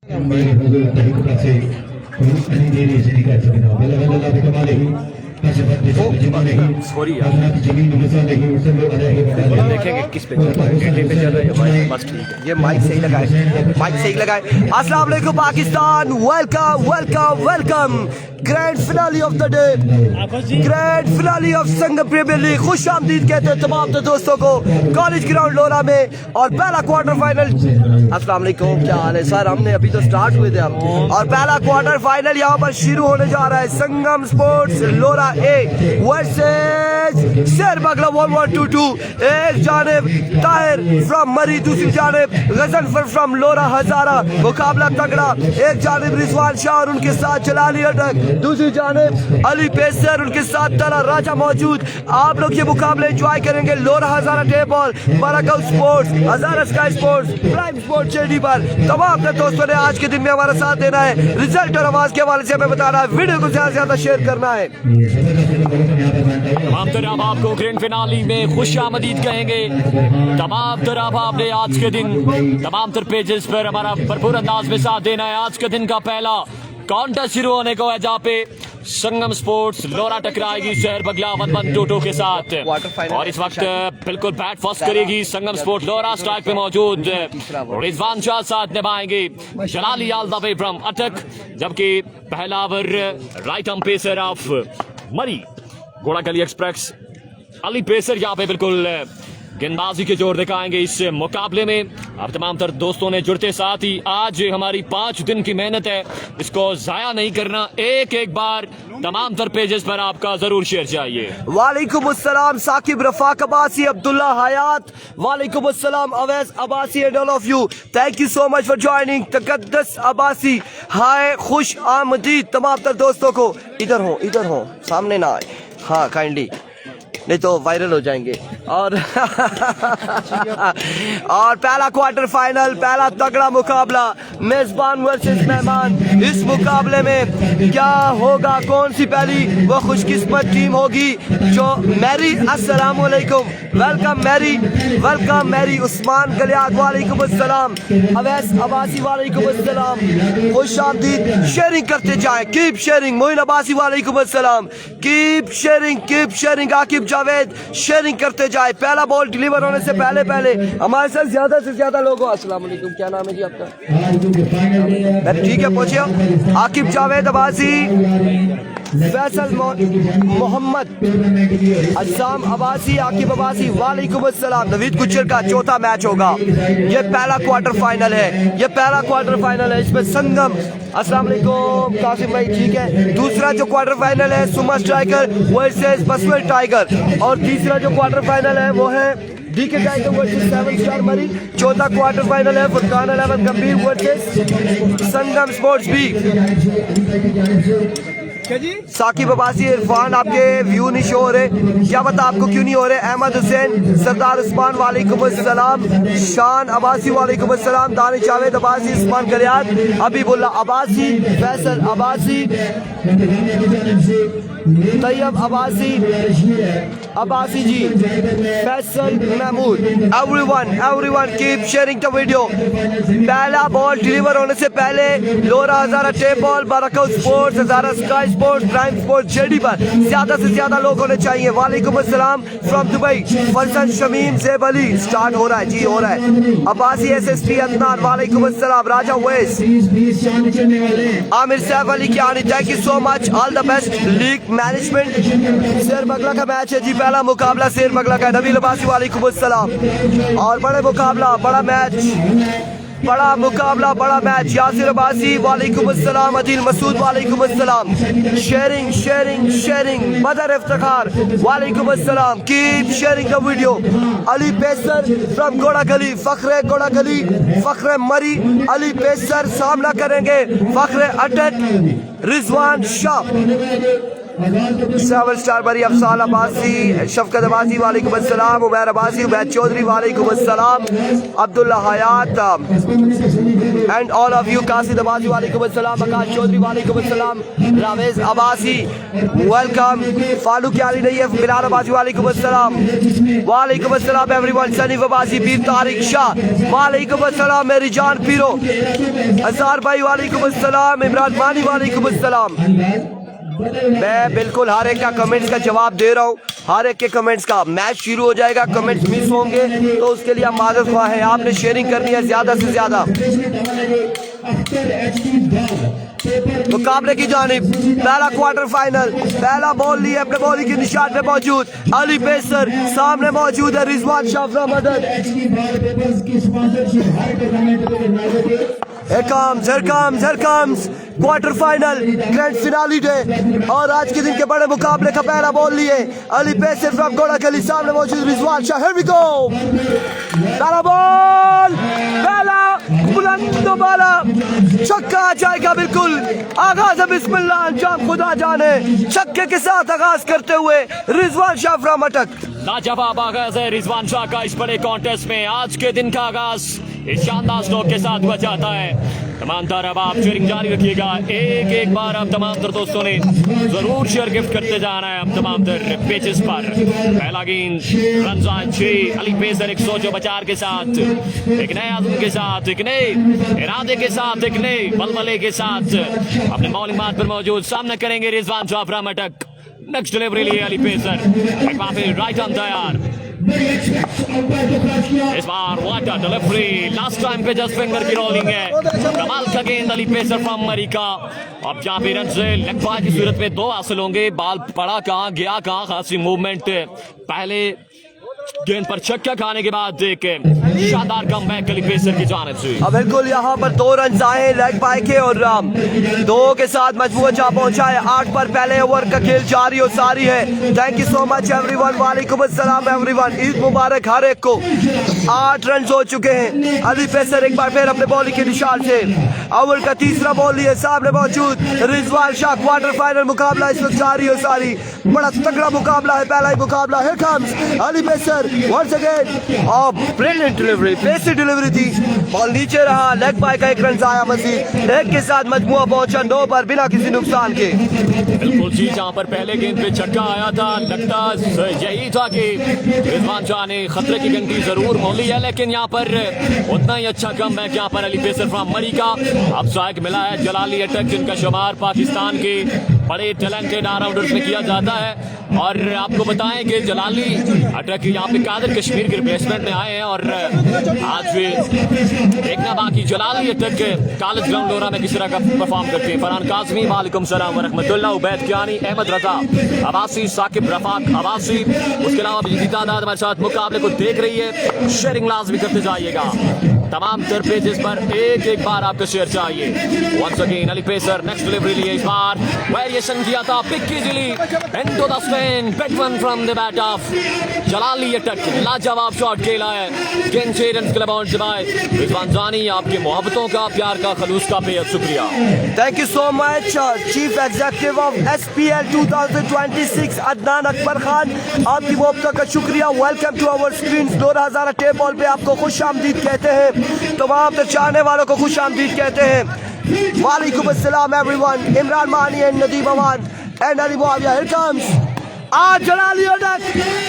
देखेंगे किस पे चल रहा है। बस ठीक है, ये माइक सही लगाए, माइक सही लगाए। अस्सलाम वालेकुम Pakistan, welcome welcome welcome. Grand finale of the day, grand finale of Sangam premier league. खुश आमदीद कहते हैं तमाम दोस्तों को कॉलेज ग्राउंड लोरा में। और पहला क्वार्टर फाइनल, अस्सलाम वालेकुम, क्या हाल है सर? हमने अभी तो स्टार्ट हुए थे हम, और पहला क्वार्टर फाइनल यहाँ पर शुरू होने जा रहा है। संगम स्पोर्ट्स लोरा ए वर्सेस शेर बगला 1122। एक जानिब ताहिर फ्रॉम मरी, दूसरी जानिब गजनफर फ्रॉम लोरा हजारा। मुकाबला तगड़ा, एक जानिब रिजवान शाह और उनके साथ जलाली अटक, दूसरी जानिब अली पेसर उनके साथ तला राजा मौजूद। आप लोग ये मुकाबले एंजॉय करेंगे लोरा हजारा टेप बॉल, बरकौ sports, Hazara sky sports, prime sports JD पर। तमाम अपने दोस्तों ने आज के दिन में हमारा साथ देना है। रिजल्ट और आवाज के हवाले से हमें बताना है, वीडियो को ज्यादा से ज्यादा शेयर करना है। तमाम तरह आपको ग्रैंड फिनाले में खुश आमदीद कहेंगे। तमाम तरह आपने आज के दिन तमाम तर पेजेस पर हमारा भरपूर अंदाज में साथ देना है। आज के दिन का पहला कॉन्टेस्ट शुरू होने को है, जहाँ पे संगम स्पोर्ट्स लोरा टकराएगी शहर बगला 1122 के साथ। और इस वक्त बिल्कुल बैट फर्स्ट करेगी संगम स्पोर्ट्स लोरा। स्ट्राइक पे मौजूद रिजवान शाह साथ निभाएंगे जलाली आलदावे फ्रॉम अटक, जबकि पहला over right arm pacer of मरी घोड़ागली एक्सप्रेस अली पेसर यहाँ पे बिल्कुल गेंदबाजी के जोर दिखाएंगे इस मुकाबले में। अब तमाम तर दोस्तों ने जुड़ते साथ ही आज हमारी 5 दिन की मेहनत है, इसको जाया नहीं करना। एक एक बार तमाम तर पेजेस पर आपका जरूर शेयर चाहिए। वालेकुम अस्सलाम साकिब रफाक अब्बासी, अब्दुल्ला हयात, वालेकुम अस्सलाम Awais Abbasi and all of you, thank you so much for joining. Taqaddus Abbasi, hi खुश आमदीद तमाम तर दोस्तों को। इधर हो सामने ना आए, हाँ काइंडली, नहीं तो वायरल हो जाएंगे। और और पहला क्वार्टर फाइनल, पहला तगड़ा मुकाबला, मेजबान वर्सेस मेहमान। इस मुकाबले में क्या होगा, कौन सी पहली वो खुशकिस्मत टीम होगी जो मैरी, अस्सलाम वालेकुम, वेलकम मैरी, वेलकम मैरी। उस्मान गलियात वालेकुम अस्सलाम, अवैस अब्बासी वालेकुम अस्सलाम, खुश आमदीद। शेयरिंग करते जाएं, कीप शेयरिंग। मोइन अब्बासी वालेकुम अस्सलाम, keep sharing. Aqib Javed sharing करते जाए। पहला बॉल डिलीवर होने से पहले हमारे साथ ज्यादा से ज्यादा लोगों। अस्सलाम वालेकुम, क्या नाम है जी आपका? ठीक है, पहुंचिए। आकिब जावेद अब्बासी, फैसल मोहम्मद, अज्जाम अब्बासी, आकिब अब्बासी वालेकुम अस्सलाम। नवीद गुज्जर का चौथा मैच होगा। ये पहला क्वार्टर फाइनल है, इसमें संगम, अस्सलाम वालेकुम कासिम भाई, ठीक है। दूसरा जो क्वार्टर फाइनल है सुमा स्ट्राइकर वर्सेस बसवेल टाइगर, और तीसरा जो क्वार्टर फाइनल है वो है डीके टाइगर वर्सेस 7 स्टार मरी। चौथा क्वार्टर फाइनल है फुरकान 11 गंभीर वर्सेस संगम स्पोर्ट्स बी। साकिब अब्बासी, इरफान आपके व्यू नहीं शो हो रहे, क्या बता आपको क्यों नहीं हो रहे? अहमद हुसैन, सरदार उस्मान वालेकुम अस्सलाम, शान अब्बासी वालेकुम अस्सलाम, Danish Javed Abbasi, Usman Galiyat, Habibullah Abbasi, Faisal Abbasi, Tayyab Abbasi ji, Faisal Mahmood, everyone keep sharing the video. पहला बॉल डिलीवर होने से पहले लोरा हजारा टेप बॉल, बरकौ sports, Hazara sky sports, prime sports JD पर ज्यादा से ज्यादा लोग होने चाहिए। वालेकुम अस्सलाम from Dubai, Farsan Shamim Zeb Ali, start हो रहा है जी, हो रहा है। अब्बासी एसएसपी अदनान वालेकुम अस्सलाम, राजा वेस, Aamir Saif Ali Kiyani, thank you so much, all the best league management. शेर बगला का मैच है जी, पहला मुकाबला शेर बगला का। नबील अब्बासी वालेकुम अस्सलाम। और बड़ा मुकाबला, बड़ा मैच, यासिर अब्बासी वालेकुम अस्सलाम, अदील मसूद वालेकुम अस्सलाम, शेयरिंग, मदर इफ्तिखार वालेकुम अस्सलाम, keep sharing the video. Ali pacer from Ghoragali, Fakhre Murree, Ali pacer सामना करेंगे फखरे अटक रिजवान शाह। 7 स्टार मरी, अफसाल अब्बासी, शफकत अब्बासी वालेकुम अस्सलाम, उमैर अब्बासी, उमैर चौधरी वालेकुम अस्सलाम, अब्दुल्ला हयात, and all of you. Qasid Abbasi walaikum assalam, Akash Chaudhary walaikum assalam, Ravesh Abbasi welcome, Faluq Ali Nayyef, Bilal Abbasi walaikum assalam everyone, Sanif Abbasi, Peer Tariq Shah walaikum assalam, मेरी जान पीरो अज़हर भाई वालेकुम अस्सलाम, इमरान मानी वालेकुम अस्सलाम। मैं बिल्कुल हर एक का कमेंट्स का जवाब दे रहा हूँ, हर एक के कमेंट्स का। मैच शुरू हो जाएगा, कमेंट्स मिस होंगे तो उसके लिए आप माजरत ख्वाह हैं, आपने शेयरिंग करनी है ज़्यादा से ज़्यादा। मुकाबले की जानिब पहला क्वार्टर फाइनल, पहला बॉल लिए अपने बॉलिंग के निशान पे मौजूद अली पेसर, सामने मौजूद है रिजवान शाफरा मदद। Here comes quarter final grand finale day, और आज के दिन के बड़े मुकाबले का पहला बॉल लिए अली पेसर फ्रॉम गोड़ा गली, सामने मौजूद Rizwan Shah. Here we go, पहला बॉल, पहला बुलंद बाला छक्का आ जाएगा बिल्कुल। आगाज है बिस्मिल्लाह, अंजाम खुदा जाने। छक्के के साथ आगाज करते हुए रिजवान शाह फ्रॉम अटक। लाजवाब आगाज है रिजवान शाह का इस बड़े कॉन्टेस्ट में। आज के दिन का आगाज इस शानदार स्ट्रोक के साथ हुआ जाता है। तमाम तर अब आप शेयरिंग जारी रखिएगा, एक बार अब तमाम तर दोस्तों ने जरूर शेयर गिफ्ट करते जाना है अब तमाम तर पेजेस पर। पहला गेंद रमजान 6, अली पेसर एक सोचो बचार के साथ, एक नए आजम के साथ, एक नए इरादे के साथ, एक नए बलबले के साथ अपने बॉलिंग मार्ग पर मौजूद, सामने करेंगे रिजवान शाह फ्रॉम अटक। नेक्स्ट डिलीवरी लिए अली पेसर, एक बार फिर राइट आर्म तैयार। इस बार वाटर डिलीवरी, लास्ट टाइम पे जस्ट फिंगर की रोलिंग है। कमाल का गेंद अली पेसर फ्रॉम अमेरिका। अब जहाँ पे रन से लेग बाय की सूरत में 2 हासिल होंगे। बाल पड़ा कहाँ गया कहाँ, खासी मूवमेंट। पहले गेंद पर छक्का खाने के बाद एक शानदार कमबैक अली पेसर की जानिब से। अब बिल्कुल यहाँ पर 2 रन आए लेग बाय के, और 2 के साथ मजबूत जा पहुंचा है 8 पर। पहले ओवर का खेल जारी और सारी है। Thank you so much everyone, वालेकुम अस्सलाम एवरीवन, ईद मुबारक हर एक को। 8 रन हो चुके हैं। अली पेसर एक बार फिर अपने बॉलिंग के निशान से ओवर का तीसरा बॉल लिए, सामने मौजूद रिजवान शाह। क्वार्टर फाइनल मुकाबला इस वक्त जारी और सारी, बड़ा तगड़ा मुकाबला है, पहला ही मुकाबला। Here comes Ali pacer once again, brilliant delivery, pacy delivery थी, बॉल नीचे रहा, लेग बाय का 1 रन आया मजीद। एक के साथ मजमुआ पहुंचा 9 पर बिना किसी नुकसान के। बिल्कुल जी, जहाँ पर पहले गेंद पे छक्का आया था, लगता यही था कि रिजवान शाह ने खतरे की घंटी जरूर मोली है, लेकिन यहाँ पर उतना ही अच्छा कम है। यहाँ पर अली पेसर फ्रॉम अमेरिका। अब स्ट्राइक मिला है जलाली अटक, जिनका शुमार पाकिस्तान के बड़े टैलेंटेड ऑलराउंडर्स में किया जाता है। और आपको बताएं कि जलाली अटक यहाँ पे कादिर कश्मीर के रिप्लेसमेंट में आए हैं, और आज भी देखना बाकी जलाली अटक कॉलेज ग्राउंड लोरा में किस तरह का परफॉर्म करते हैं। फरहान काज़मी वालेकुम सलाम व रहमतुल्लाह, उबैद कियानी, अहमद रजा अब्बासी, साकिब रफाक अब्बासी, उसके अलावा भी तादाद हमारे साथ मुकाबले को देख रही है। शेयरिंग लाजमी करते जाइएगा तमाम तर पेजेस पर, एक बार आपको शेयर चाहिए। Once again Ali pacer next delivery लिए, इस बार वेरिएशन किया था पिक्की जिली into the spin, big one from the bat of Jalali Attock. लाजवाब शॉट खेला है, गेंद 6 run club out by Rizwan Jani. आपकी मोहब्बतों का, प्यार का, खलूस का बेहद शुक्रिया। Thank you so much chief executive of SPL 2026 Adnan Akbar Khan, आपकी मोहब्बतों का शुक्रिया। Welcome to our screen. 2000 tape ball पे आपको खुश आमदीद कहते हैं, तमाम तो चाहने वालों को खुश आमदीद कहते हैं। वालेकुम अस्सलाम एवरीवन, इमरान मानी and Nadeem Aman and Ali Muawiya. Here comes आज जलाली अटक,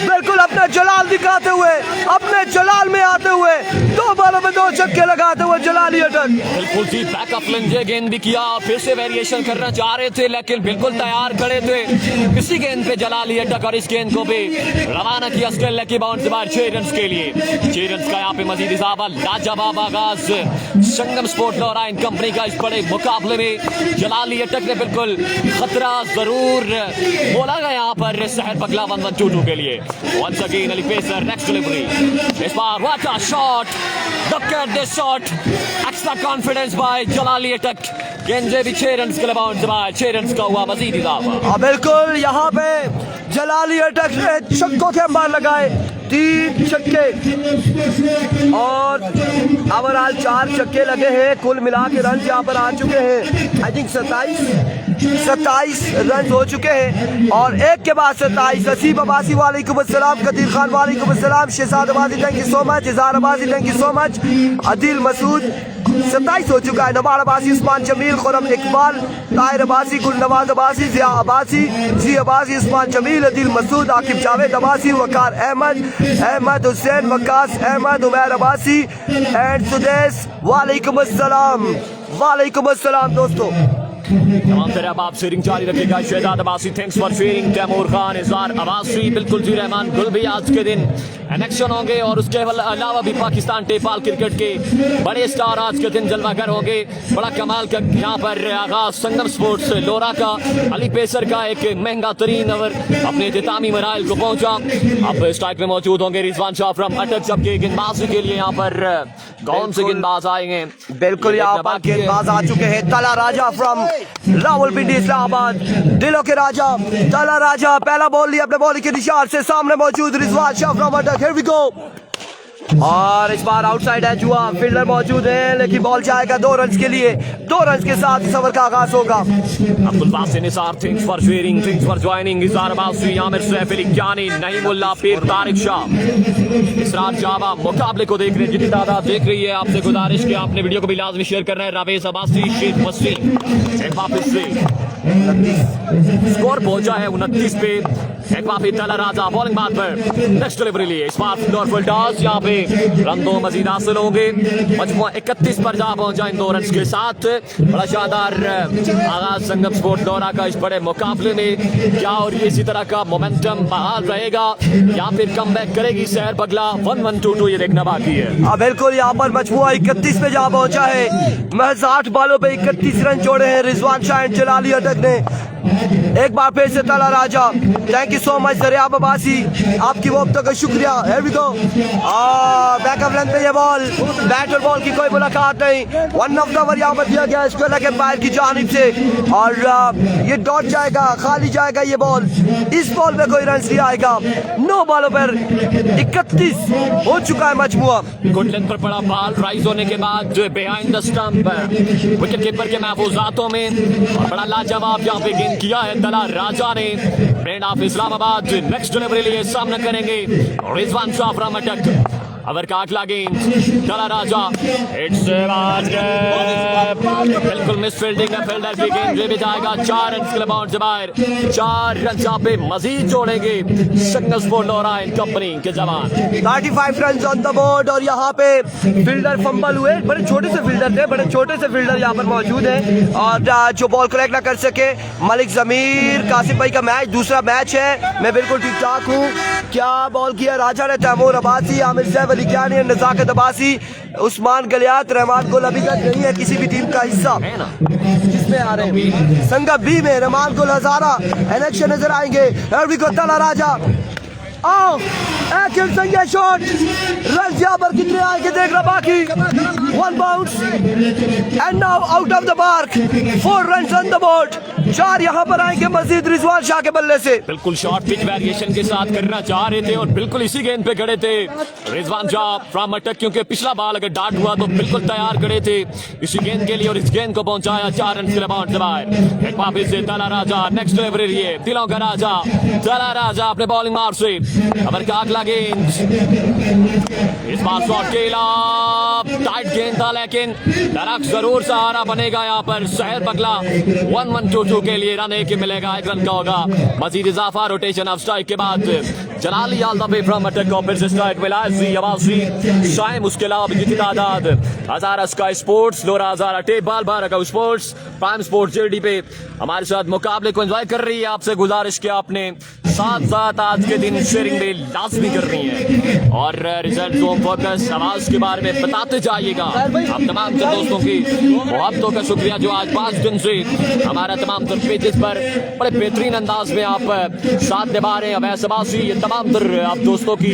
बिल्कुल अपना जलाल दिखाते हुए, अपने जलाल में आते हुए, 2 बॉलों में 2 छक्के लगाते हुए जलाली अटक। बिल्कुल जी, बैकअप लेंजे गेंद भी किया, फिर से वेरिएशन करना चाह रहे थे, लेकिन बिल्कुल तैयार खड़े थे इसी गेंद पे जलाली अटक, और इस गेंद को भी रवाना किया स्टेल लकी बाउंस बार 6 रन के लिए। 6 रन का यहाँ पे मजीद इजाफा। लाजवाब आगाज संगम स्पोर्ट लॉराइन कंपनी का इस बड़े मुकाबले में जलाली अटक ने बिल्कुल खतरा जरूर बोला गया यहाँ पर शहर पगला 1-1-2-2 के लिए। Once again Ali pacer next delivery, इस बार what a shot, look at this shot, extra confidence by Jalali Attock. गेंद भी 6 रन के बाउंस बाय 6 रन का हुआ मजीद इजाफा। बिल्कुल यहाँ पे जलाली अटक ने छक्कों के अंबार लगाए, 3 छक्के और ओवरऑल 4 छक्के लगे हैं। कुल मिला के रन यहाँ पर आ चुके हैं, आई थिंक 27 रन हो चुके हैं, और एक के बाद 27। हसीब अब्बासी वालेकुम अस्सलाम, कदीर खान वालेकुम अस्सलाम, Shahzad Abbasi thank you so much, Izhar Abbasi thank you so much, Adil Masood 27 हो चुका है। नवाब अब्बासी, उस्मान जमील, खुरम इकबाल, ताहिर अब्बासी, गुलनवाज अब्बासी, जिया अब्बासी, जी अब्बासी, उस्मान जमील, अदिल मसूद, आकिब जावेद अब्बासी, वकार अहमद, अहमद हुसैन, वकास अहमद, उमैर अब्बासी एंड सुदेश। वालेकुम अस्सलाम, वालेकुम अस्सलाम दोस्तों। तमाम तरह आप शेयरिंग जारी रखेगा। Shahzad Abbasi, thanks for sharing. Taimur Khan, Izhar Abbasi, बिल्कुल जी रहमान गुल भी आज के दिन इलेक्शन होंगे और उसके अलावा भी पाकिस्तान टेपाल क्रिकेट के बड़े स्टार आज के दिन जलवागर होंगे। बड़ा कमाल का यहाँ पर आगाज संगम स्पोर्ट्स लोरा का अली पेसर का एक महंगा तरीन ओवर अपने इख्तितामी मराइल को पहुंचा। अब स्ट्राइक में मौजूद होंगे रिजवान शाह फ्रॉम अटक। जबकि गेंदबाजी के लिए यहाँ पर कौन से गेंदबाज आएंगे? बिल्कुल यहाँ पर गेंदबाज आ चुके हैं। तला राजा फ्रॉम रावलपिंडी इस्लामाबाद, दिलों के राजा तला राजा पहला बॉल लिया अपने बॉलिंग के निशान से। सामने मौजूद Rizwan Shah from Attock. Here we go. और इस बार आउटसाइड है जुआ, फील्डर मौजूद है लेकिन बॉल जाएगा 2 रन के लिए। 2 रन के साथ इस ओवर का आगाज होगा। Abdul Basit Nisar, thanks for sharing, thanks for joining. इज़हार अब्बासी, आमिर सैफ अली ज्ञानी, नईमुल्लाह पीर, तारिक शाह, इसरार जावा मुकाबले को देख रहे हैं। जितनी तादाद देख रही है आपसे गुजारिश कि आपने वीडियो को भी लाजमी शेयर करना है। रावेज अब्बासी, शेख वसीम, एक वापस से स्कोर पहुंचा है 29 पे। एक बार फिर तला राजा बॉलिंग बात पर नेक्स्ट डिलीवरी लिए। इस बार फ्लोर फुल टॉस, यहाँ पे रन 2 मजीद हासिल होंगे। मजमुआ 31 पर जा पहुंचा इन 2 रन के साथ। बड़ा शानदार आगाज संगम स्पोर्ट्स दौरा का इस बड़े मुकाबले में। क्या और ये इसी तरह का मोमेंटम बहाल रहेगा या फिर कम बैक करेगी शहर बगला? 1-1-2-2 ये देखना बाकी है। बिल्कुल यहाँ पर मजमुआ 31 पे जा पहुंचा है। महज 8 बॉलों पे 31 रन जोड़े हैं रिजवान शाह एंड जलाली अटक ने। एक बार फिर से Tala Raja, thank you so much Daryab Abbasi, आपकी वक्तों का शुक्रिया। Here we go. Back of length पे ये बॉल, बैट और बॉल की कोई मुलाकात नहीं। 1 ऑफ द ओवर यहाँ पर दिया गया इसको लगे बाहर की जानिब से और ये डॉट जाएगा, खाली जाएगा ये बॉल। इस बॉल पे कोई रन नहीं आएगा। 9 बॉलों पर 31 हो चुका है मजमुआ। गुड लेंथ पर पड़ा बॉल राइज होने के बाद behind the stump wicket keeper के महफूजातों में और बड़ा लाजवाब यहाँ पे गेंद किया है तला राजा ने। Brand of Islamabad next delivery लिए सामना करेंगे रिजवान शाह फ्रॉम अटक। अवर का अगला गेंद तला राजा, इट्स बिल्कुल मिस फील्डिंग है। फील्डर की गेंद भी जाएगा 4 रन के लिए बाउंड से बाहर। 4 रन यहाँ पे मजीद जोड़ेंगे संगम स्पोर्ट्स लोरा एंड कंपनी के जवान। 35 रन ऑन द बोर्ड और यहाँ पे फील्डर फंबल हुए। बड़े छोटे से फील्डर थे, बड़े छोटे से फील्डर यहाँ पर मौजूद है और जो बॉल करेक्ट ना कर सके। मलिक जमीर, कासिम भाई का मैच, दूसरा मैच है। मैं बिल्कुल ठीक ठाक हूँ। क्या बॉल किया राजा ने? तैमूर अब्बासी, आमिर सैफ अली ज्ञानी, नजाकत अब्बासी, उस्मान गलियात, रहमान गुल अभी तक नहीं है किसी भी टीम का हिस्सा जिसमें आ रहे हैं। संगम बी में रहमान गुल हजारा इलेक्शन नजर आएंगे। तला राजा आओ संजय शॉट, रन यहाँ पर कितने आएंगे देखना बाकी। 1 bounce and now out of the mark. 4 run on the board. 4 यहाँ पर आएंगे मजीद रिजवान शाह के बल्ले से। बिल्कुल शॉर्ट पिच वेरिएशन के साथ करना चाह रहे थे और बिल्कुल इसी गेंद पे खड़े थे रिजवान शाह फ्रॉम अटक, क्योंकि पिछला बॉल अगर डाट हुआ तो बिल्कुल तैयार खड़े थे इसी गेंद के लिए और इस गेंद को पहुंचाया 4 रन के लिए बाउंड से बाहर। एक वापस से तला राजा नेक्स्ट डिलीवरी लिए। दिलों का राजा तला राजा अपने बॉलिंग मार से अवर का अगला गेंद। इस बार शॉट खेला, टाइट गेंद था लेकिन दरक जरूर सहारा बनेगा यहाँ पर शहर बगला। 1-1-2-2 के लिए रन एक मिलेगा, 1 रन का होगा। मजीद इजाफा रोटेशन ऑफ स्ट्राइक के बाद जलाली ऑल द वे फ्रॉम अटक और फिर से स्ट्राइक मिला। जी अब्बासी, शाइम, उसके अलावा की तादाद हजारा स्काई स्पोर्ट्स, लोरा हजारा टेप बाल, बारका स्पोर्ट्स, प्राइम स्पोर्ट्स जेडी पे हमारे साथ मुकाबले को एंजॉय कर रही है। आपसे गुजारिश कि आपने साथ साथ आज के दिन शेयरिंग भी लाजमी करनी है और रिजल्ट जोन फोकस आवाज के बारे में बताते जाइएगा। आप तमाम दोस्तों की मोहब्बतों का शुक्रिया जो आज 5 दिन से हमारा तमाम तर पेजेस पर बड़े बेहतरीन अंदाज में आप साथ निभा रहे हैं। अवैस अब्बासी, ये तमाम तर आप दोस्तों की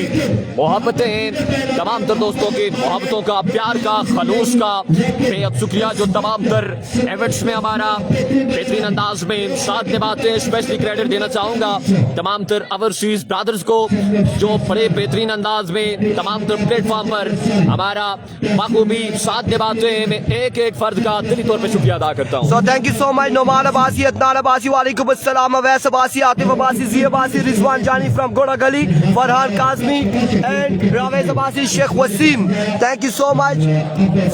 मोहब्बतें हैं, तमाम तर दोस्तों की मोहब्बतों का, प्यार का, खलूस का बेहद शुक्रिया जो तमाम तर एवेंट्स में हमारा बेहतरीन अंदाज में साथ निभाते हैं। स्पेशली क्रेडिट देना चाहूंगा तमाम तर ओवरसीज ब्रदर्स को जो बड़े बेहतरीन अंदाज में तमाम तर प्लेटफॉर्म पर हमारा बखूबी साथ निभाते हैं। मैं एक एक फर्द का दिली तौर पे शुक्रिया अदा करता हूँ। So thank you so much Noman Abbasi, Adnan Abbasi, Walaikum Assalam, Awais Abbasi, Atif Abbasi, Zia Abbasi, Rizwan Jani from Goda Gali, Farhan Kazmi and Rawez Abbasi, Sheikh Wasim. Thank you so much.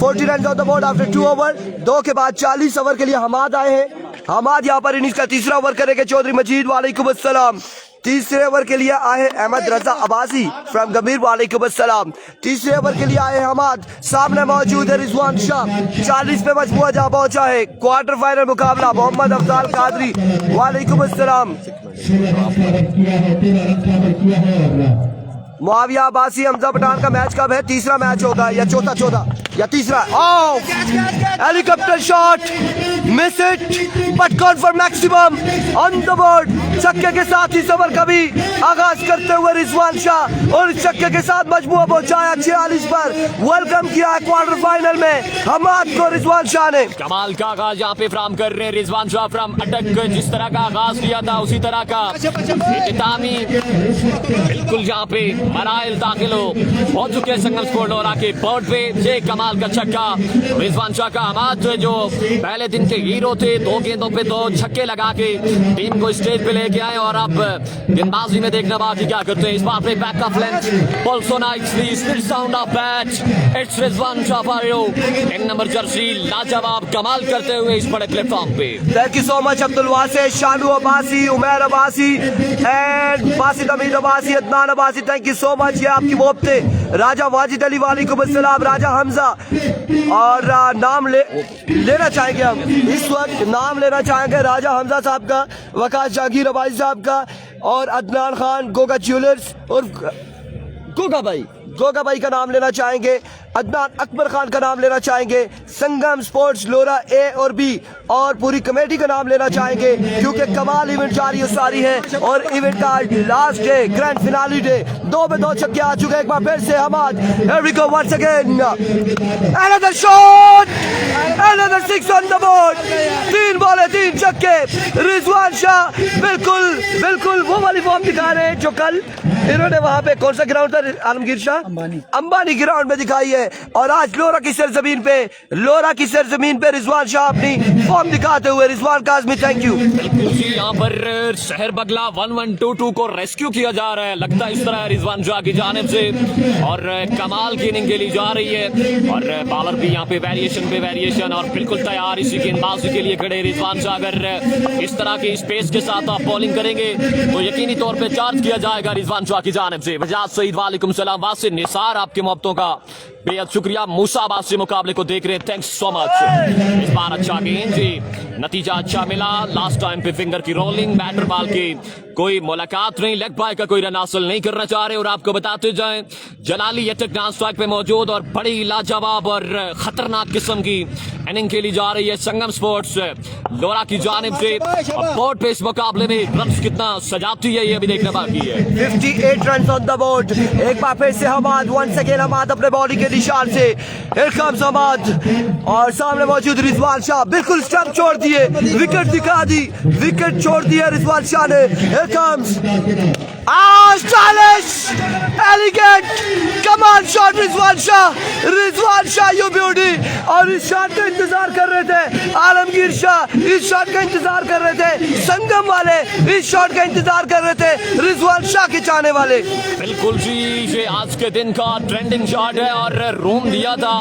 40 runs on the board after 2 overs. 2 के बाद 40 over के लिए हमाद आए हैं। हमाद यहाँ पर innings का तीसरा ओवर करेंगे। चौधरी मजीद वालेकुम अस्सलाम। तीसरे ओवर के लिए आए अहमद रजा अब्बासी फ्रॉम गंभीर वालेकुम अस्सलाम। तीसरे ओवर के लिए आए हमाद। सामने मौजूद है रिजवान शाह। 40 पे मजमुआ जा पहुंचा है। क्वार्टर फाइनल मुकाबला मोहम्मद अफजाल कादरी वालेकुम अस्सलाम। मुआविया अब्बासी हमजा पठान का मैच कब है? तीसरा मैच होगा या चौथा या तीसरा। Helicopter shot, miss it but gone for maximum on the board. छक्के के साथ इस ओवर का भी आगाज करते हुए रिजवान शाह और इस छक्के के साथ मजमुआ पहुंचाया 46 पर। वेलकम किया है क्वार्टर फाइनल में हमाद को रिजवान शाह ने। कमाल का आगाज यहाँ पे फ्राहम कर रहे हैं रिजवान शाह फ्रॉम अटक। जिस तरह का आगाज किया था उसी तरह का इख्तितामी बिल्कुल यहाँ पे मराइल दाखिल हो चुके हैं संगम स्पोर्ट और आके बोर्ड पे ये कमाल का छक्का रिजवान शाह का। हमाद जो पहले दिन के हीरो थे, 2 गेंदों पे 2 छक्के लगा के टीम को स्टेज पे लेके आए और अब गेंदबाजी में देखना बाकी क्या करते हैं। इस बार पे back off length also nicely still sound of bat it's Rizwan Shah फारियो एक नंबर जर्सी लाजवाब कमाल करते हुए इस बड़े प्लेटफॉर्म पे। Thank you so much Abdul Wase, Shanu Abbasi, Umair Abbasi and Basit Amir Abbasi, Adnan Abbasi. Thank you so much. ये आपकी मोहब्बते राजा वाजिद अली वालेकुम अस्सलाम, राजा हमजा और नाम लेना चाहेंगे हम इस वक्त। नाम लेना चाहेंगे राजा हमजा साहब का, वकास जहांगीर अब्बासी साहब का और अदनान खान गोगा ज्वेलर्स और गोगा भाई का नाम लेना चाहेंगे। अदनान अकबर खान का नाम लेना चाहेंगे। संगम स्पोर्ट्स लोरा ए और बी और पूरी कमेटी का नाम लेना चाहेंगे क्योंकि कमाल इवेंट जारी और सारी है और इवेंट का last day grand finale day. 2 पे 2 छक्के आ चुके हैं। एक बार फिर से Hammad. Here we go once again. Another shot, another 6 on the board. 3 बॉलें 3 छक्के। रिजवान शाह बिल्कुल वो वाली फॉर्म दिखा रहे हैं जो कल इन्होंने वहां पे कौन सा ग्राउंड था आलमगीर शाह? अंबानी ग्राउंड में दिखाई है और आज लोरा की सरजमीन पे रिजवान शाह अपनी फॉर्म दिखाते हुए। Rizwan Kazmi thank you. यहाँ पर शहर बगला 1122 को रेस्क्यू किया जा रहा है, लगता है इस तरह रिजवान शाह की जानिब से और कमाल की इनिंग खेली जा रही है और बॉलर भी यहाँ पे वेरिएशन और बिल्कुल तैयार इसी गेंदबाजी के लिए खड़े रिजवान शाह। अगर इस तरह की स्पेस के साथ आप बॉलिंग करेंगे तो यकीनी तौर पे चार्ज किया जाएगा रिजवान शाह की जानिब से। वजाद सईद वालेकुम सलाम, वासिर निसार आपके मोहब्बतों का बेहद शुक्रिया। मूसा अब्बास से मुकाबले को देख रहे हैं, थैंक्स सो मच। इस बार अच्छा गेंद जी, नतीजा अच्छा मिला। लास्ट टाइम पे फिंगर की रोलिंग, बैटर बॉल की कोई मुलाकात नहीं, लेग बाय का कोई रन हासिल नहीं करना चाह रहे और आपको बताते जाएं जलाली अटक नॉन स्ट्राइक पे मौजूद और बड़ी लाजवाब और खतरनाक किस्म की इनिंग खेली जा रही है संगम स्पोर्ट्स लोरा की जानिब से। बोर्ड पे इस मुकाबले में रन कितना सजाती है ये भी देखना बाकी है। 58 रन ऑन द बोर्ड। एक बार फिर से हमाद, वंस अगेन हमाद अपने बॉडी के निशान से। हियर कम्स हमाद और सामने मौजूद रिजवान शाह बिल्कुल स्टंप छोड़ दिए, विकेट दिखा दी, विकेट छोड़ दिया रिजवान शाह ने। Here comes stylish, elegant, कमाल shot Rizwan Shah you beauty. और इस शॉट का इंतजार कर रहे थे आलमगीर शाह, इस शॉट का इंतजार कर रहे थे संगम वाले, इस शॉट का इंतजार कर रहे थे रिजवान शाह के चाहने वाले। बिल्कुल जी, ये आज के दिन का ट्रेंडिंग शॉट है और रूम दिया था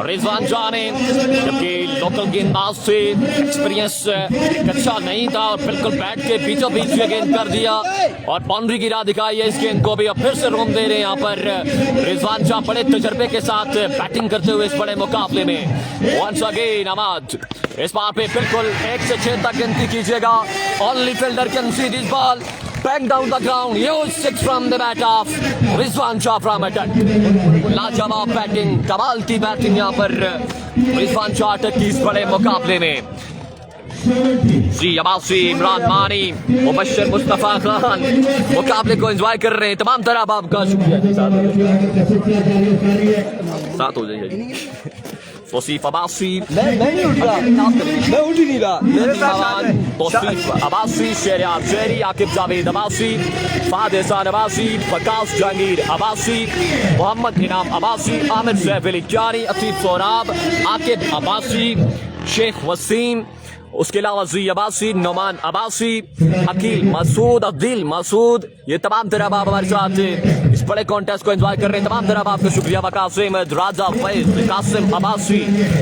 रिजवान शाह ने, जबकि लोकल गेंदबाज से एक्सपीरियंस अच्छा नहीं था और बिल्कुल बैट के बीचों बीच ये गेंद कर दिया और बाउंड्री की राह दिखाई है। इस गेंद को भी अब फिर से रोम दे रहे हैं यहाँ पर रिजवान शाह बड़े तजर्बे के साथ बैटिंग करते हुए इस बड़े मुकाबले में। वंस अगेन हमाद, इस बार पे बिल्कुल 1 से 6 तक गिनती कीजिएगा। Only fielder can see this ball back down the ground. Huge 6 from the bat of Rizwan Shah from attack. लाजवाब बैटिंग, कमाल की बैटिंग यहाँ पर रिजवान शाह अटक की इस बड़े मुकाबले में। जी अब्बासी, इमरान मानी, मुबश्शिर मुस्तफा खान मुकाबले को एंजॉय कर रहे हैं। तमाम तरह आपका शुक्रिया। साथ हो जाइए। तौसीफ अब्बासी, मैं नहीं उठ रहा, मैं उठ ही नहीं रहा, मेरे साथ तौसीफ अब्बासी, शहरियार शेरी, आकिब जावेद अब्बासी, फाद एहसान अब्बासी, वकास जहांगीर अब्बासी, मोहम्मद इनाम अब्बासी, आमिर सैफ अली क्यारी, अतीफ सोराब, आकिब अब्बासी, शेख वसीम, उसके अलावा जी अब्बासी, नोमान अब्बासी, अकील मसूद, अब्दिल मसूद, ये तमाम तरह आप हमारे साथ इस बड़े कॉन्टेस्ट को एंजॉय कर रहे हैं। तमाम तरह आपका शुक्रिया। वकास अहमद, राजा फैज, कासिम अब्बासी,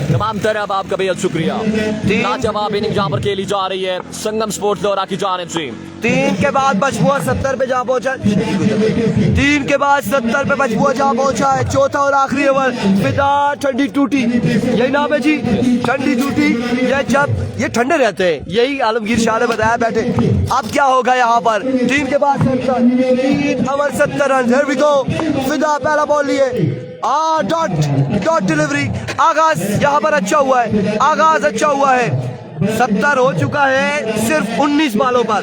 तमाम तरह आपका बेहद शुक्रिया। लाजवाब इनिंग जहाँ पर खेली जा रही है संगम स्पोर्ट्स दौरा की जानिब से। 3 के बाद मजमुआ 70 पे जा पहुंचा, 3 के बाद 70 पे मजमुआ जा पहुंचा है। चौथा और आखिरी ओवर, फिदा ठंडी टूटी, यही नाम है जी, ठंडी टूटी। ये जब ये ठंडे रहते हैं, यही आलमगीर शाह ने बताया बैठे। अब क्या होगा यहाँ पर? 3 के बाद 3 over 70 run. Here we go, फिदा पहला बॉल लिए, डॉट डिलीवरी। आगाज यहाँ पर अच्छा हुआ है, आगाज अच्छा हुआ है। 70 हो चुका है सिर्फ 19 बॉलों पर।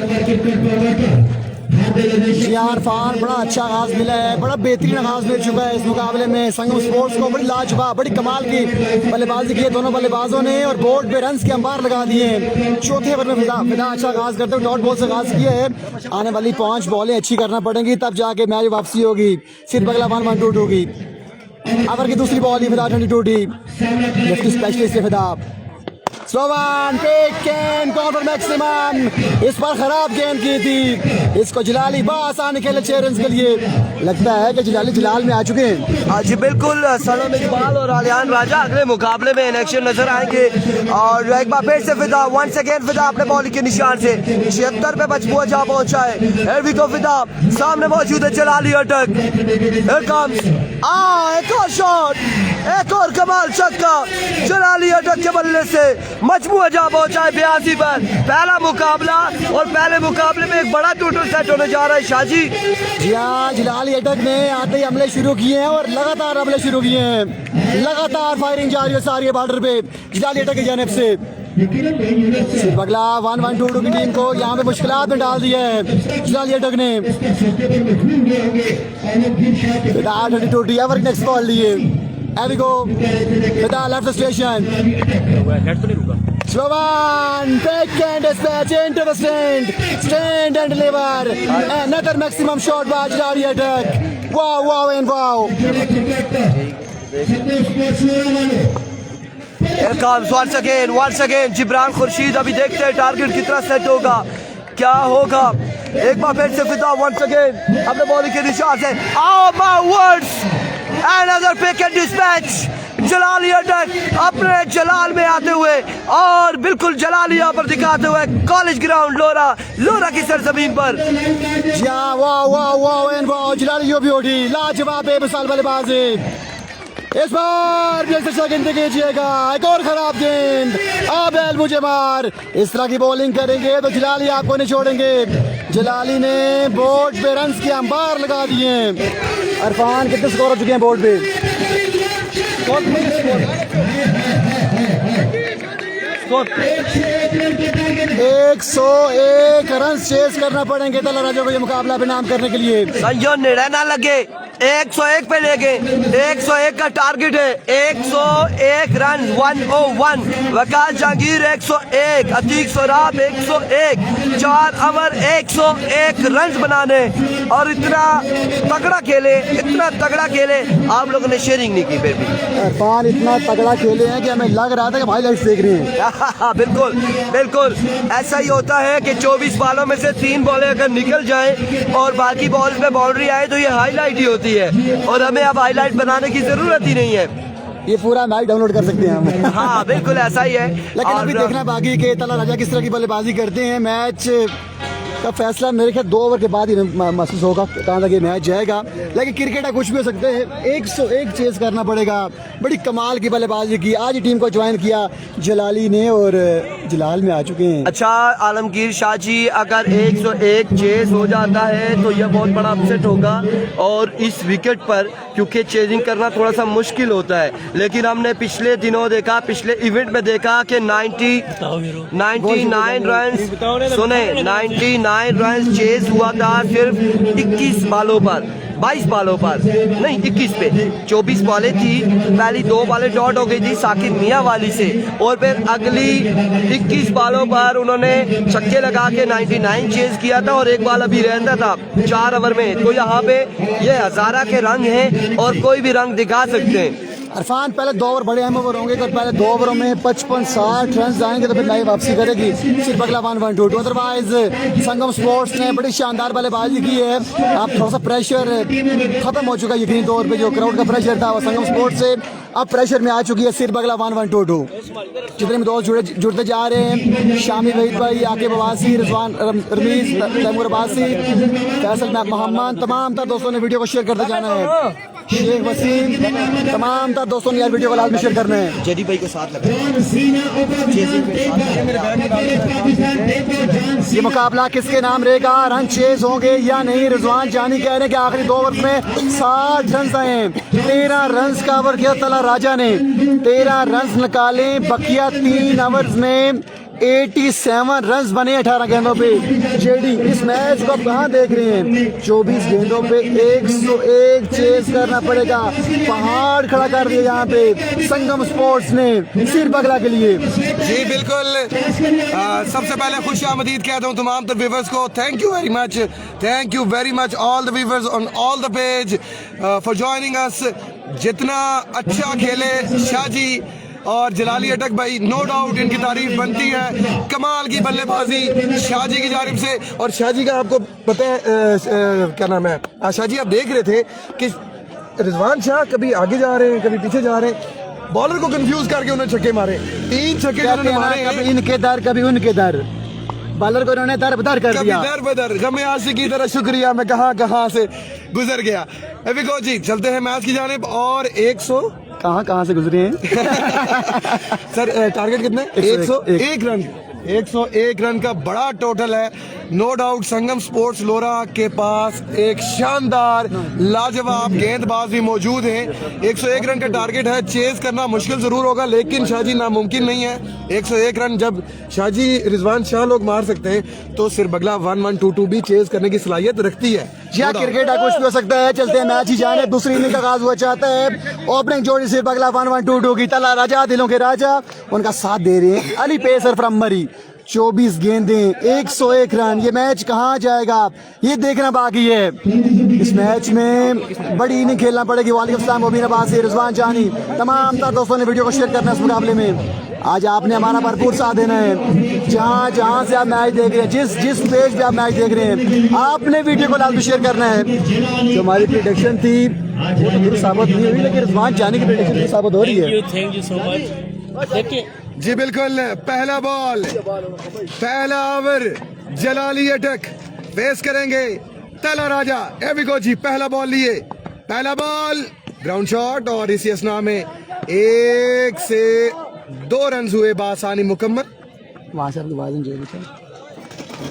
जी हाँ इरफान, बड़ा अच्छा आगाज मिला है, बड़ा बेहतरीन आगाज मिल चुका है इस मुकाबले में। संगम स्पोर्ट्स को बड़ी लाजवाब, बड़ी कमाल की बल्लेबाजी की है दोनों बल्लेबाजों ने और बोर्ड पे रन्स के अंबार लगा दिए हैं। चौथे ओवर में फिदा अच्छा आगाज करते हुए डॉट बॉल से आगाज किया है। आने वाली 5 बॉलें अच्छी करना पड़ेंगी, तब जाके मैच वापसी होगी। सिर्फ अगला 1-1-2 होगी। ओवर की दूसरी बॉल ही फिदा 22 लेफ्ट स्पेशलिस्ट है फिदा। स्लोवान टेकन कॉर्नर मैक्सिमम, इस पर खराब गेंद की थी, इसको जलाली आसानी खेले 6 रन के लिए। लगता है कि जलाल में आ चुके हैं। जी बिल्कुल, सलाम इकबाल और आलियान राजा अगले मुकाबले में इन एक्शन नजर आएंगे। और एक बार फिर से फिदा, वंस अगेन फिदा अपने बॉलिंग के निशान से 76 पे मजबूत जा पहुंचा है। Here we go, फिदा सामने मौजूद है जलाली अटक। Here comes, एक और शॉट, एक और कमाल छक्का जलाली अटक के बल्ले से मजबूत जा पहुंचा है 82 पर। पहला मुकाबला और पहले मुकाबले में एक बड़ा टोटल सेट होने जा रहा है शाजी। जी हाँ, जलाली अटक ने आते ही हमले शुरू किए हैं और लगातार हमले शुरू किए हैं। लगातार फायरिंग जारी है सारी बॉर्डर पे जलाली अटक की जानिब से। सिर्फ अगला 1-1-2 की टीम को यहाँ पे मुश्किलात में डाल दिया है जलाली अटक ने। 22 ओवर नेक्स्ट बॉल लिए। Here we go, फिदा left station. Slovan pick and dispatch into the stand and deliver another maximum shot by Jilali attack. Wow and wow. Here comes once again Jibran Khurshid. अभी देखते हैं टारगेट कितना set होगा, क्या होगा। एक बार फिर से फिदा once again अपने बॉलिंग के निशान से। Oh my words, another pick and dispatch। जलाली अटक अपने जलाल में आते हुए और बिल्कुल जलाली यहाँ पर दिखाते हुए कॉलेज ग्राउंड लोरा की सरजमीन पर। वाह एंड वाह, जलाली यो भी उठी, लाजवाब बेमिसाल बल्लेबाजी। इस बार भी अच्छा गेंद कीजिएगा, एक और खराब गेंद। आबेल मुझे मार, इस तरह की बॉलिंग करेंगे तो जलाली आपको नहीं छोड़ेंगे। जलाली ने बोर्ड पे रन्स के अंबार लगा दिए। इरफान कितने स्कोर हो चुके हैं बोर्ड पे? 101 रन चेस करना पड़ेंगे तला राजा को ये मुकाबला बेनाम करने के लिए। संजो निर्णय ना लगे, 101 पे ले गए, 101 का टारगेट है। 101 run 101। Waqas Jahangir 101, Atiq Sorab 101, 4 over 101 run बनाने। और इतना तगड़ा खेले आप लोगों ने शेयरिंग नहीं की। फिर भी इरफान इतना तगड़ा खेले हैं कि हमें लग रहा था कि भाई लाइट्स देख रहे हैं। बिल्कुल ऐसा ही होता है कि 24 बॉलों में से 3 बॉलें अगर निकल जाएं और बाकी बॉल पे बाउंड्री आए तो ये हाईलाइट ही होती है और हमें अब हाईलाइट बनाने की जरूरत ही नहीं है। ये पूरा मैच डाउनलोड कर सकते हैं हम। हाँ बिल्कुल ऐसा ही है। लेकिन अभी देखना बाकी के तला राजा किस तरह की बल्लेबाजी करते हैं। मैच का फैसला मेरे ख्याल 2 ओवर के बाद ही महसूस होगा कहाँ तक ये मैच जाएगा। लेकिन क्रिकेट है, कुछ भी हो सकते हैं। 101 चेस करना पड़ेगा। बड़ी कमाल की बल्लेबाजी की आज ही टीम को ज्वाइन किया जलाली ने और जलाल में आ चुके हैं। अच्छा आलमगीर शाह जी, अगर 101 चेस हो जाता है तो यह बहुत बड़ा अपसेट होगा और इस विकेट पर क्योंकि चेजिंग करना थोड़ा सा मुश्किल होता है। लेकिन हमने पिछले दिनों देखा, पिछले इवेंट में देखा कि 99 रन सुने 99 रन चेस हुआ था सिर्फ 21 बॉलों पर। 22 बॉलों पर, नहीं 21 पे 24 बॉलें थी, पहली 2 बॉलें डॉट हो गई थी साकिब मियां वाली से, और फिर अगली 21 बॉलों पर उन्होंने छक्के लगा के 99 चेज किया था, और एक बॉल अभी रहता था 4 ओवर में। तो यहाँ पे ये हजारा के रंग हैं और कोई भी रंग दिखा सकते हैं। इरफान पहले 2 ओवर बड़े अहम ओवर होंगे, तो पहले 2 ओवरों में 55-60 रन आएंगे तो फिर लाइव वापसी करेगी सिर्फ अगला 1-1-2। अदरवाइज संगम स्पोर्ट्स ने बड़ी शानदार बल्लेबाजी की है। अब थोड़ा सा प्रेशर खत्म हो चुका है यकीनी तौर पे, जो क्राउड का प्रेशर था वो संगम स्पोर्ट्स से अब प्रेशर में आ चुकी है सिर्फ अगला 1-1-2। जितने भी दोस्त जुड़ते जा रहे हैं, शामी वहीद भाई, आकिब अब्बासी, रिजवान रमीज, तैमूर अब्बासी, फैसल मोहम्मद, तमाम तर दोस्तों ने वीडियो को शेयर करते जाना है। शेख वसीम, तमाम तर दोस्तों ने यार वीडियो को लाजमी शेयर करना है। जेडी भाई को साथ लगा, ये मुकाबला किसके नाम रहेगा, रन चेज होंगे या नहीं। रिजवान जानी कह रहे हैं कि आखिरी 2 ओवर में 60 रन आए हैं, 13 रन का ओवर किया तला राजा ने, 13 रन निकाले, बकिया 3 ओवर्स में 87 रन बने 18 गेंदों पे। जेडी इस मैच को आप कहाँ देख रहे हैं, 24 गेंदों पे 101 चेज करना पड़ेगा, पहाड़ खड़ा कर दिया यहाँ पे संगम स्पोर्ट्स ने सिर्फ अगला के लिए। जी बिल्कुल, सबसे पहले खुश आमदीद कहता हूँ तमाम तो व्यूवर्स को। Thank you very much all the viewers on all the page for joining अस। जितना अच्छा खेले शाहजी और जलाली अटक भाई, नो डाउट इनकी तारीफ बनती है। कमाल की बल्लेबाजी शाहजी की जानिब से। और शाहजी का आपको पता है क्या नाम है, शाहजी आप देख रहे थे कि रिजवान शाह कभी आगे जा रहे हैं कभी पीछे जा रहे हैं, बॉलर को कंफ्यूज करके उन्होंने छक्के मारे, 3 छक्के उन्होंने मारे, कभी इनके दर कभी उनके दर, बॉलर को उन्होंने दर बदर कर दिया। दर बदर गमे आशी की तरह शुक्रिया, मैं कहाँ से गुजर गया। अभी जी चलते हैं मैच की जानिब। और 100 कहाँ से गुजरे हैं सर टारगेट कितने, 101 रन, 101 रन का बड़ा टोटल है। नो डाउट संगम स्पोर्ट्स लोरा के पास एक शानदार लाजवाब गेंदबाज भी मौजूद हैं। 101 रन का टारगेट है, चेज करना मुश्किल जरूर होगा लेकिन शाहजी नामुमकिन नहीं है। 101 रन जब शाहजी रिजवान शाह लोग मार सकते हैं तो सिर्फ अगला 1-1-2-2 भी चेज करने की सलाहियत रखती है। जी हाँ, क्रिकेट कुछ भी हो सकता है। चलते हैं मैच ही जाने, दूसरी इनिंग का आगाज हुआ चाहता है। ओपनिंग जोड़ी सिर्फ अगला 1-1-2-2 की। तला राजा दिलों के राजा उनका साथ दे रहे हैं अली पेसर फ्रॉम मरी। 24 गेंदें, 101 रन। ये मैच कहाँ जाएगा ये देखना बाकी है। इस मैच में बड़ी इनिंग खेलना पड़ेगी। वालेकुम सलाम मुबीन अब्बासी, रिजवान जानी, तमाम तर दोस्तों ने वीडियो को शेयर करना है इस मुकाबले में। आज आपने हमारा भरपूर साथ देना है। जहाँ से आप मैच देख रहे हैं, जिस पेज पे आप मैच देख रहे हैं, आपने वीडियो को लाजमी शेयर करना है। जो हमारी प्रेडिक्शन थी वो तो दुरुस्त साबित नहीं हुई, लेकिन रिजवान जानी की प्रेडिक्शन दुरुस्त साबित हो रही है। Thank you so much. जी बिल्कुल, पहला बॉल, पहला ओवर, जलाली अटक फेस करेंगे तला राजा। एविको जी पहला बॉल लिए, पहला बॉल ग्राउंड शॉट और इसी असना में 1 से 2 रन हुए बासानी मुकम्मल। वहाँ से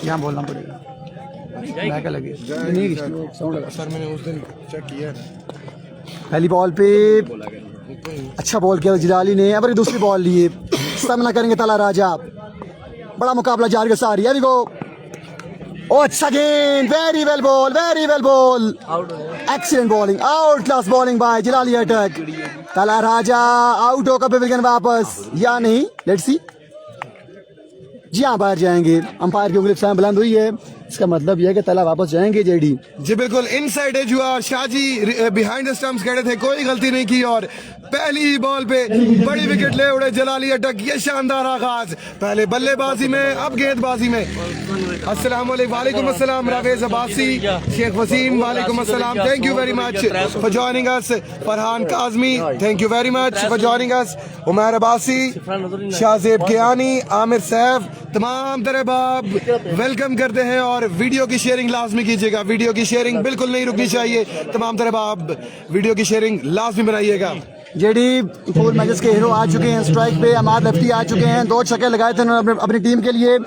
यहाँ बोलना पड़ेगा। सर मैंने उस दिन चेक किया। पहली बॉल पे अच्छा बॉल किया जलाली ने। अब दूसरी बॉल लिए, सामना करेंगे तला राजा। बड़ा मुकाबला जारी सारी। अभी को अच्छा गेंद, very well ball, excellent bowling, out class bowling by Jalali Attock. Tala Raja out होकर विकेट वापस या नहीं, लेट्स सी। जी हाँ, बाहर जाएंगे। अंपायर की उंगली बुलंद हुई है, इसका मतलब यह है कि तला वापस जाएंगे जेडी। जी बिल्कुल, इनसाइड एज हुआ। शाहजी बिहाइंड द स्टंप्स खड़े थे, कोई गलती नहीं की और पहली ही बॉल पे बड़ी विकेट ले उड़े जलाली अटक। ये शानदार आगाज, पहले बल्लेबाजी में अब गेंदबाजी में। अस्सलाम वालेकुम अस्सलाम रावेज अब्बासी, शेख वसीम वालेकुम अस्सलाम। Thank you very much for joining us. Farhan Kazmi thank you very much for joining us. Umar Abbasi, Shahzeb Kiyani, Aamir Saif, तमाम तरह बाब वेलकम करते हैं। और वीडियो की शेयरिंग लाजमी कीजिएगा, वीडियो की शेयरिंग बिल्कुल नहीं रुकनी चाहिए। तमाम तरह बाब वीडियो की शेयरिंग लाजमी बनाइएगा। जेडी फोर मैचेस के हीरो आ चुके हैं स्ट्राइक पे। अमाद लफ्ती आ चुके हैं, 2 छक्के लगाए थे उन्होंने अपनी टीम के लिए।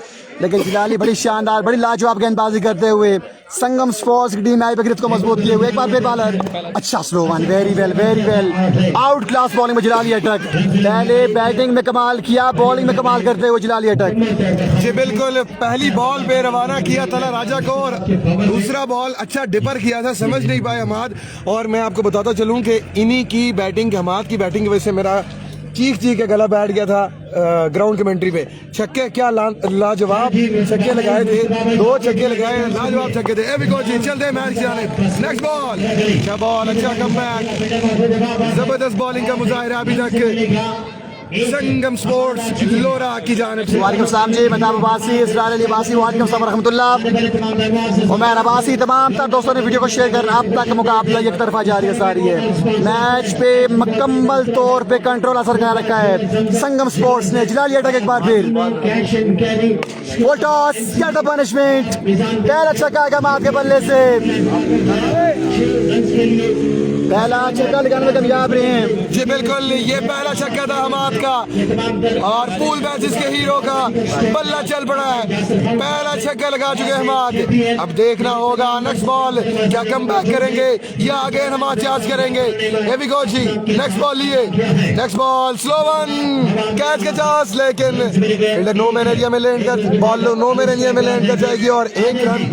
लेकिन जिलाली बड़ी शानदार बड़ी लाजवाब गेंदबाजी करते हुए संगम स्पोर्ट्स की टीम आई पे गिरफ्त को मजबूत किए हुए एक बार फिर बॉलर अच्छा slow one very well out class bowling में जिलाली अटक पहले बैटिंग में कमाल किया बॉलिंग में कमाल करते हुए जिलाली अटक जी बिल्कुल पहली बॉल पे रवाना किया तला राजा को और दूसरा बॉल अच्छा डिपर किया था समझ नहीं पाए हमाद और मैं आपको बताता चलूं कि इन्हीं की बैटिंग हमाद की बैटिंग की वजह से मेरा चीख के गला बैठ गया था ग्राउंड कमेंट्री पे छक्के क्या लाजवाब छक्के लगाए थे 2 छक्के लगाए लाजवाब छक्के थे एवी कोची चलते हैं मैच जाने नेक्स्ट बॉल अच्छा बॉल अच्छा कमबैक जबरदस्त बॉलिंग का मुजाहिरा अभी तक संगम स्पोर्ट्स लोरा की जानिब से वालेकुम सलाम जी महताब अब्बासी इसरार अली अब्बासी वालेकुम सलाम रहमतुल्लाह उमैर अब्बासी तमाम तर दोस्तों ने वीडियो को शेयर करना अब तक मुकाबला एक तरफा जारी सारी है मैच पे मुकम्मल तौर पे कंट्रोल असर कर रखा है संगम स्पोर्ट्स ने जिलाली अटक एक बार फिर वो टॉस गेट द पनिशमेंट पहला छक्का हमाद के बल्ले से पहला छक्का लगाने में कामयाब रहे हैं जी बिल्कुल ये पहला छक्का था हमाद का और पूल मैचेस के हीरो का बल्ला चल पड़ा है पहला छक्का लगा चुके हमाद अब देखना होगा नेक्स्ट बॉल क्या कमबैक करेंगे या आगे हमाद चार्ज करेंगे एवी कोची नेक्स्ट बॉल लिए next ball slow one catch के चांस लेकिन फील्डर नो मैन एरिया में लैंड कर बॉल नो मैन एरिया में लैंड कर जाएगी और 1 रन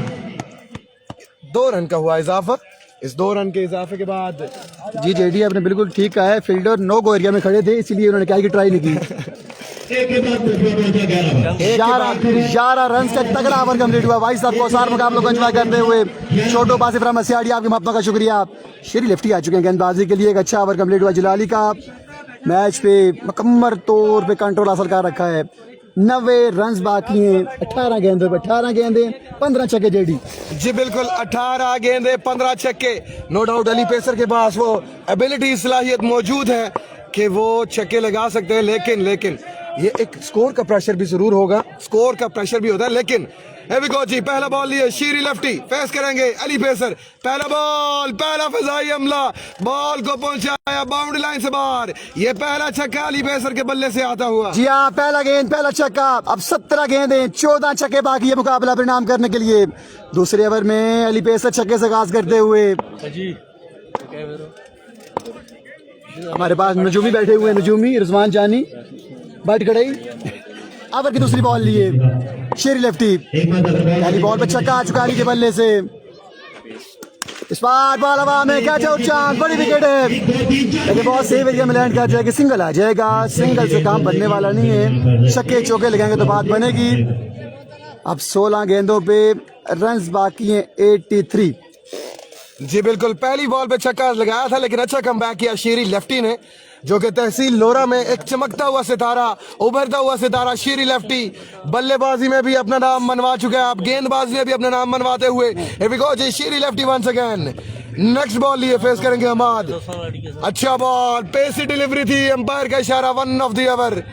2 रन का हुआ इजाफा इस 2 रन के इजाफे के बाद जी जेडी आपने बिल्कुल ठीक कहा है फील्डर नो गो एरिया में खड़े थे इसीलिए उन्होंने क्या की ट्राई नहीं की 11 रन का तगड़ा ओवर कंप्लीट हुआ भाई साहब को सार मुकाबलों को एंजॉय करते हुए छोटो बासिफ रहमत सियाड़ी आपके महत्व का शुक्रिया श्री लेफ्टी आ चुके हैं गेंदबाजी के लिए एक अच्छा ओवर कंप्लीट हुआ जिलाली का मैच पे मुकम्मल तौर पे कंट्रोल हासिल कर रखा है 90 रन बाकी हैं 18 गेंदों पे 18 गेंदे 15 छक्के जेडी जी बिल्कुल 18 गेंदे 15 छक्के नो डाउट अली पेसर के पास वो एबिलिटी सलाहियत मौजूद है कि वो छक्के लगा सकते हैं लेकिन ये एक स्कोर का प्रेशर भी जरूर होगा स्कोर का प्रेशर भी होता है लेकिन एवी कोची पहला बॉल लिए शीरी लेफ्टी फेस करेंगे अली पेसर पहला बॉल पहला फिजाई हमला बॉल को पहुंचाया बाउंड्री लाइन से बाहर ये पहला छक्का अली पेसर के बल्ले से आता हुआ जी हाँ पहला गेंद पहला छक्का अब 17 गेंदें 14 छक्के बाकी है मुकाबला परिणाम करने के लिए दूसरे ओवर में अली पेसर छक्के से आगाज करते हुए हमारे पास नजूमी बैठे हुए नजूमी रिजवान जानी बैट कड़ाई ओवर की दूसरी बॉल लिए शेरी लेफ्टी पहली बॉल पे छक्का आ चुका अली के बल्ले से इस बार बॉल हवा में कैच आउट चांस बड़ी विकेट है लेकिन बहुत सेफ एरिया में लैंड कर जाएगी सिंगल आ जाएगा सिंगल से काम बनने वाला नहीं है छक्के चौके लगाएंगे तो बात बनेगी अब 16 गेंदों पे रन्स बाकी हैं 83 जी बिल्कुल पहली बॉल पे छक्का लगाया था लेकिन अच्छा कमबैक किया शीरी लेफ्टी ने जो कि तहसील लोरा में एक चमकता हुआ सितारा उभरता हुआ सितारा शीरी लेफ्टी बल्लेबाजी में भी अपना नाम मनवा चुका है अब गेंदबाजी में भी अपना नाम मनवाते हुए जी शीरी lefty once again next ball लिए फेस करेंगे हमाद अच्छा बॉल पेसी डिलीवरी थी अंपायर का इशारा 1 ऑफ द ओवर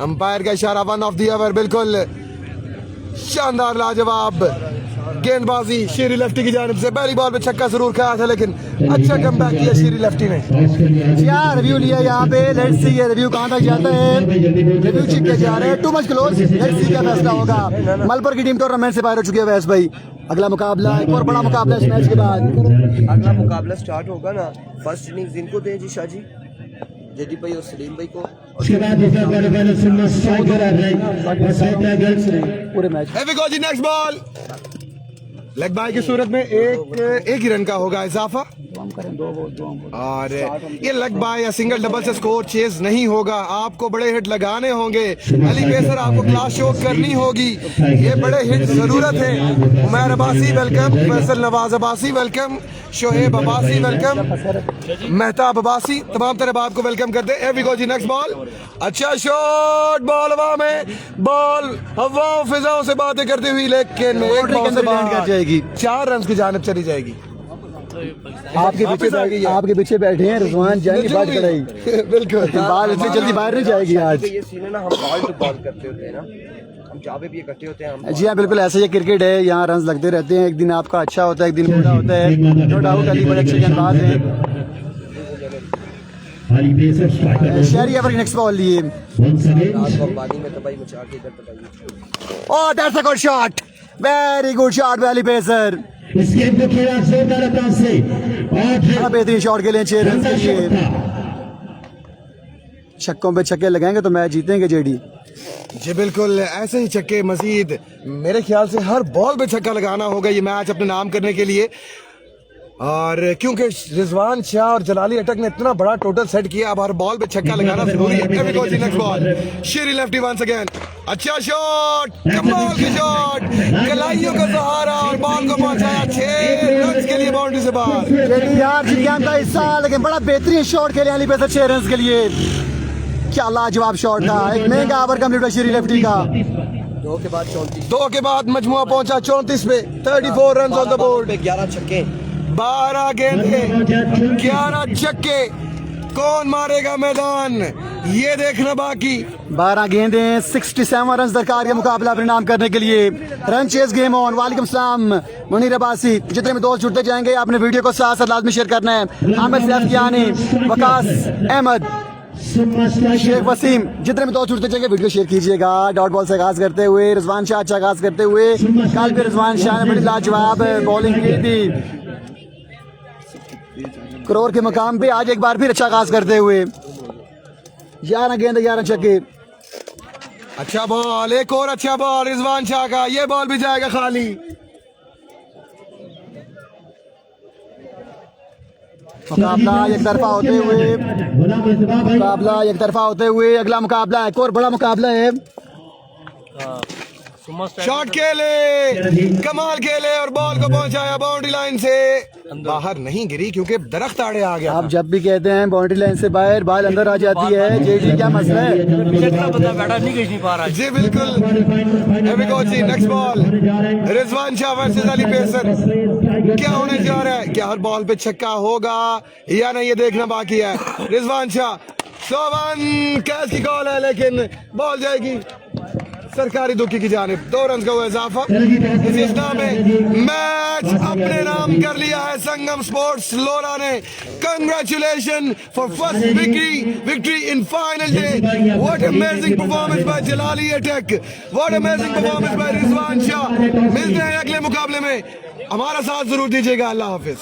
अंपायर का इशारा 1 ऑफ द ओवर बिल्कुल शानदार लाजवाब गेंदबाजी शीरी लेफ्टी की जानिब से पहली बॉल पे छक्का जरूर खाया था लेकिन अच्छा कमबैक किया शीरी लेफ्टी ने क्या रिव्यू लिया यहाँ पे लेट्स सी ये रिव्यू कहाँ तक जाता है रिव्यू चेक किया जा रहा है too much close let's see क्या फैसला होगा मलपुर की टीम टूर्नामेंट से बाहर हो चुकी है वैस भाई अगला मुकाबला एक और बड़ा मुकाबला इस मैच के बाद अगला मुकाबला स्टार्ट होगा ना फर्स्ट इनिंग्स इनको दे जी शाह जी जेडी भाई और सलीम भाई को पूरे मैच जी नेक्स्ट बॉल लेग बाय की सूरत में एक ही रन का होगा इजाफा और ये लेग बाय या सिंगल डबल से स्कोर चेज नहीं होगा आपको बड़े हिट लगाने होंगे अली पेसर आपको क्लास शो करनी होगी ये बड़े हिट जरूरत है Umair Abbasi welcome Faisal Nawaz Abbasi welcome Shoaib Abbasi welcome Mehtab Abbasi तमाम तरह आपको वेलकम करते हैं एवी जी नेक्स्ट बॉल अच्छा शॉट बॉल हवा में बॉल हवा फिजाओं से बातें करती हुई लेकिन एक बॉल से बाहर जाएगी 4 रन की जानिब चली जाएगी आपके पीछे बैठे हैं रिजवान जानी बात कराई बिल्कुल बाल इतनी जल्दी बाहर नहीं जाएगी आज ये सीन है ना हम बॉल टू बॉल करते होते हैं ना हम जहाँ पे भी इकट्ठे होते हैं हम जी हाँ बिल्कुल ऐसे ही क्रिकेट है यहाँ रन लगते रहते हैं एक दिन आपका अच्छा होता है एक दिन बुरा होता है नो डाउट अली बड़े अच्छे गेंदबाज हैं Ali Pacer striker शहरी एवर की नेक्स्ट बॉल लिए once again. और that's a good shot, very good shot bye Ali pacer. इस गेम को खेला जोरदार अंदाज से और बड़ा बेहतरीन शॉट के लिए 6 रन के लिए। छक्कों पे छक्के लगाएंगे तो मैच जीतेंगे जेडी। जी बिल्कुल, ऐसे ही छक्के मजीद मेरे ख्याल से हर बॉल पे छक्का लगाना होगा ये मैच अपने नाम करने के लिए। और क्योंकि रिजवान शाह और जलाली अटक ने इतना बड़ा टोटल सेट किया, अब हर बॉल पे छक्का लगाना जरूरी है। नेक्स्ट बॉल, शेरी लेफ्टी वंस अगेन, अच्छा शॉट, कमाल की शॉट, कलाइयों का सहारा और बॉल को पहुंचाया 6 रन के लिए बाउंड्री से बाहर। जेडी यार जीत गया था हिस्सा, लेकिन बड़ा बेहतरीन शॉट खेले अली पेसर 6 रन के लिए। क्या लाजवाब शॉट था, एक महंगा ओवर कंप्लीट हुआ शेरी लेफ्टी का। 2 के बाद मजमुआ पहुंचा 34 पे, 34 रन ऑन द बोर्ड, 11 छक्के, 12 गेंदे, 11 छक्के, कौन मारेगा मैदान ये देखना बाकी। 12 गेंदें, 67 रन दरकार ये मुकाबला अपने नाम करने के लिए। Run chase game on. वालेकुम सलाम मुनीर अब्बासी, जितने भी दोस्त जुड़ते जाएंगे आपने वीडियो को साथ साथ लाजमी शेयर करना है। आमिर सैफियानी, वकास अहमद, शेख वसीम, जितने भी दोस्त जुड़ते जाएंगे वीडियो शेयर कीजिएगा। डॉट बॉल से आगाज करते हुए रिजवान शाह अच्छा आगाज करते हुए, कल भी रिजवान शाह ने बड़ी लाजवाब बॉलिंग की थी करोड़ के मकाम पे, आज एक बार फिर अच्छा आगाज करते हुए। 11 गेंद 11 छक्के। अच्छा बॉल, एक और अच्छा बॉल रिजवान शाह का, ये बॉल भी जाएगा खाली। मुकाबला एक तरफा होते हुए अगला मुकाबला एक और बड़ा मुकाबला है। शॉट खेले, कमाल खेले और बॉल को पहुंचाया बाउंड्री लाइन से बाहर, नहीं गिरी क्योंकि दरख्त आड़े आ गया। आप जब भी कहते हैं बाउंड्री लाइन से बाहर बॉल अंदर आ जाती है, जेडी क्या मसला है? जी बिल्कुल। Next ball, Rizwan Shah versus Ali pacer, क्या होने जा रहा है? क्या हर बॉल पे छक्का होगा या नहीं, ये देखना बाकी है। रिजवान शाह 101 कैच की कॉल है, लेकिन बॉल जाएगी सरकारी दुखी की जानिब। 2 रन का हुआ इजाफा। इस इस्ना में मैच अपने नाम कर लिया है संगम स्पोर्ट्स लोरा ने। Congratulation for first victory in final day. What amazing performance by Jalali Attock, what amazing performance by Rizwan Shah. मिलते हैं अगले मुकाबले में, हमारा साथ जरूर दीजिएगा। अल्लाह हाफिज।